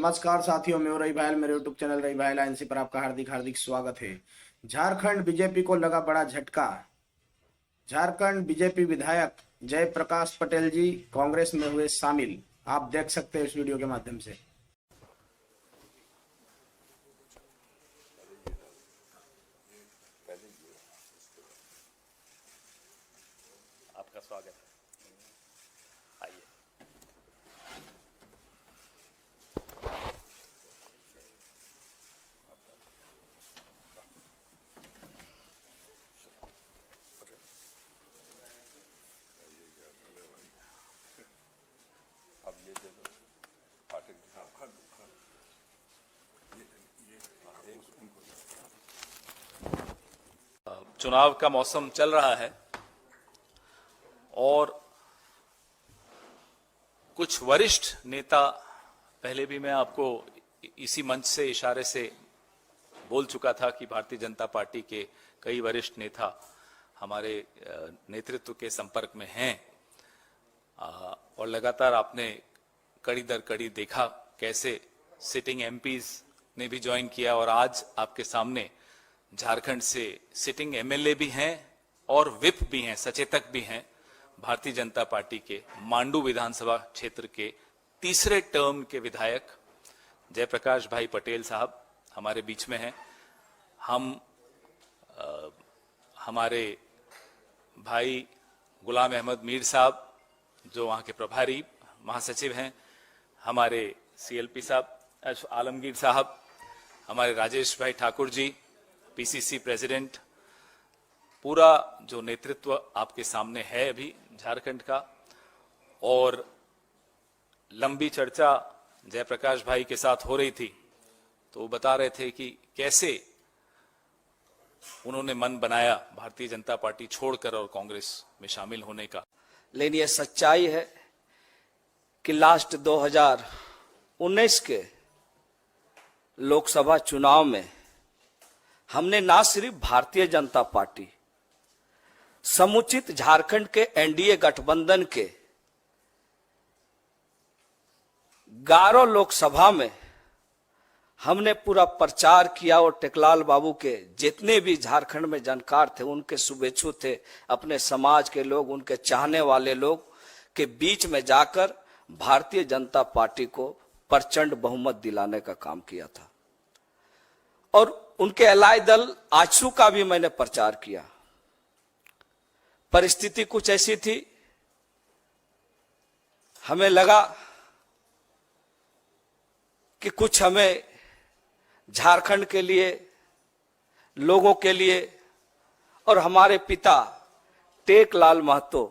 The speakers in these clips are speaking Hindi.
नमस्कार साथियों, मैं रही भायल, मेरे यूट्यूब चैनल रही भायल आईएनसी पर आपका हार्दिक हार्दिक स्वागत है। झारखंड बीजेपी को लगा बड़ा झटका। झारखंड बीजेपी विधायक जयप्रकाश पटेल जी कांग्रेस में हुए शामिल। आप देख सकते हैं इस वीडियो के माध्यम से। आपका स्वागत है। आइए। अब ये दे दो पाठक चुनाव का मौसम चल रहा है और कुछ वरिष्ठ नेता, पहले भी मैं आपको इसी मंच से इशारे से बोल चुका था कि भारतीय जनता पार्टी के कई वरिष्ठ नेता हमारे नेतृत्व के संपर्क में हैं और लगातार आपने कड़ी दर कड़ी देखा कैसे सिटिंग एमपीज ने भी ज्वाइन किया और आज आपके सामने झारखंड से सिटिंग एमएलए भी हैं और विप भी हैं, सचेतक भी हैं। भारतीय जनता पार्टी के मांडू विधानसभा क्षेत्र के तीसरे टर्म के विधायक जयप्रकाश भाई पटेल साहब हमारे बीच में हैं। हमारे भाई गुलाम अहमद मीर साहब जो वहां के प्रभारी महासचिव हैं, हमारे सीएलपी साहब आलमगीर साहब, हमारे राजेश भाई ठाकुर जी पीसीसी प्रेसिडेंट, पूरा जो नेतृत्व आपके सामने है अभी झारखंड का। और लंबी चर्चा जयप्रकाश भाई के साथ हो रही थी तो वो बता रहे थे कि कैसे उन्होंने मन बनाया भारतीय जनता पार्टी छोड़कर और कांग्रेस में शामिल होने का। लेकिन ये सच्चाई है कि लास्ट 2019 के लोकसभा चुनाव में हमने ना सिर्फ भारतीय जनता पार्टी, समुचित झारखंड के एनडीए गठबंधन के 11 लोकसभा में हमने पूरा प्रचार किया और टेकलाल बाबू के जितने भी झारखंड में जानकार थे, उनके शुभेच्छु थे, अपने समाज के लोग, उनके चाहने वाले लोग के बीच में जाकर भारतीय जनता पार्टी को प्रचंड बहुमत दिलाने का काम किया था। और उनके अलाय दल आजसू का भी मैंने प्रचार किया। परिस्थिति कुछ ऐसी थी, हमें लगा कि कुछ हमें झारखंड के लिए, लोगों के लिए, और हमारे पिता टेकलाल महतो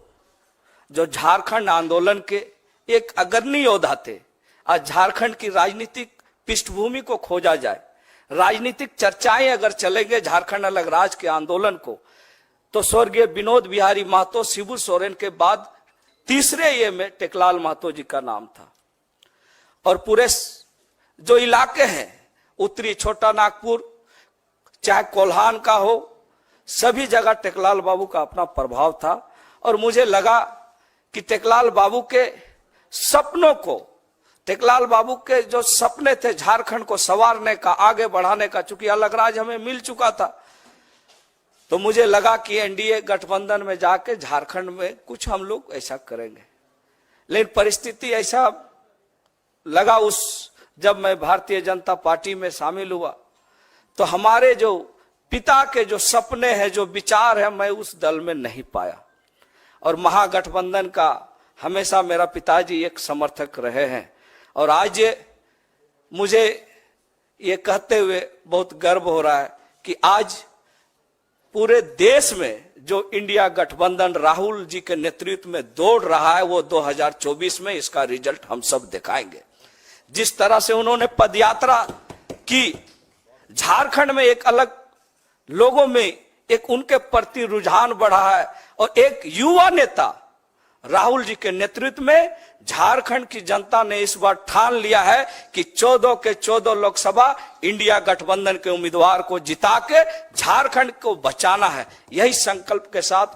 जो झारखंड आंदोलन के एक अग्रणी योद्धा थे, आज झारखंड की राजनीतिक पृष्ठभूमि को खोजा जाए, राजनीतिक चर्चाएं अगर चलेंगे झारखंड अलग राज्य के आंदोलन को, तो स्वर्गीय विनोद बिहारी महतो, शिबू सोरेन के बाद तीसरे ये में टेकलाल महतो जी का नाम था। और पूरे जो इलाके हैं, उत्तरी छोटा नागपुर चाहे कोल्हान का हो, सभी जगह टेकलाल बाबू का अपना प्रभाव था। और मुझे लगा कि टेकलाल बाबू के सपनों को, टेकलाल बाबू के जो सपने थे झारखंड को संवारने का, आगे बढ़ाने का, चूंकि अलग राज्य हमें मिल चुका था, तो मुझे लगा कि एनडीए गठबंधन में जाके झारखंड में कुछ हम लोग ऐसा करेंगे। लेकिन परिस्थिति ऐसा लगा जब मैं भारतीय जनता पार्टी में शामिल हुआ तो हमारे जो पिता के जो सपने हैं, जो विचार है, मैं उस दल में नहीं पाया। और महागठबंधन का हमेशा मेरा पिताजी एक समर्थक रहे हैं। और आज मुझे ये कहते हुए बहुत गर्व हो रहा है कि आज पूरे देश में जो इंडिया गठबंधन राहुल जी के नेतृत्व में दौड़ रहा है, वो 2024 में इसका रिजल्ट हम सब दिखाएंगे। जिस तरह से उन्होंने पदयात्रा की, झारखंड में एक अलग लोगों में एक उनके प्रति रुझान बढ़ा है। और एक युवा नेता राहुल जी के नेतृत्व में झारखंड की जनता ने इस बार ठान लिया है कि 14 के 14 लोकसभा इंडिया गठबंधन के उम्मीदवार को जिता के झारखंड को बचाना है। यही संकल्प के साथ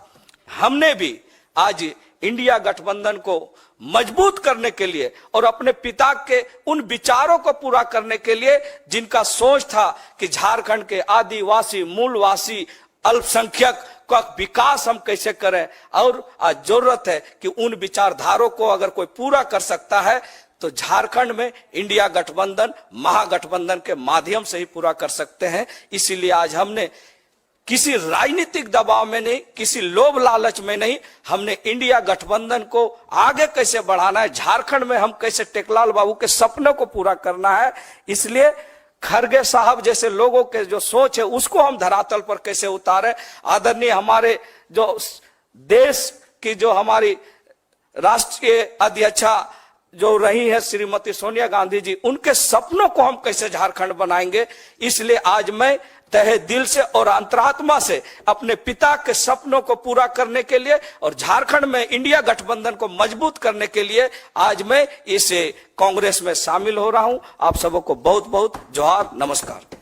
हमने भी आज इंडिया गठबंधन को मजबूत करने के लिए और अपने पिता के उन विचारों को पूरा करने के लिए, जिनका सोच था कि झारखंड के आदिवासी, मूलवासी, अल्पसंख्यक का विकास हम कैसे करें, और आज जरूरत है कि उन विचारधारों को अगर कोई पूरा कर सकता है तो झारखंड में इंडिया गठबंधन, महागठबंधन के माध्यम से ही पूरा कर सकते हैं। इसीलिए आज हमने किसी राजनीतिक दबाव में नहीं, किसी लोभ लालच में नहीं, हमने इंडिया गठबंधन को आगे कैसे बढ़ाना है, झारखंड में हम कैसे टेकलाल बाबू के सपनों को पूरा करना है, इसलिए खरगे साहब जैसे लोगों के जो सोच है उसको हम धरातल पर कैसे उतारे। आदरणीय हमारे जो देश की जो हमारी राष्ट्रीय अध्यक्षा जो रही है श्रीमती सोनिया गांधी जी, उनके सपनों को हम कैसे झारखंड बनाएंगे। इसलिए आज मैं तहे दिल से और अंतरात्मा से अपने पिता के सपनों को पूरा करने के लिए और झारखंड में इंडिया गठबंधन को मजबूत करने के लिए आज मैं इस कांग्रेस में शामिल हो रहा हूं। आप सबों को बहुत बहुत जोहार, नमस्कार।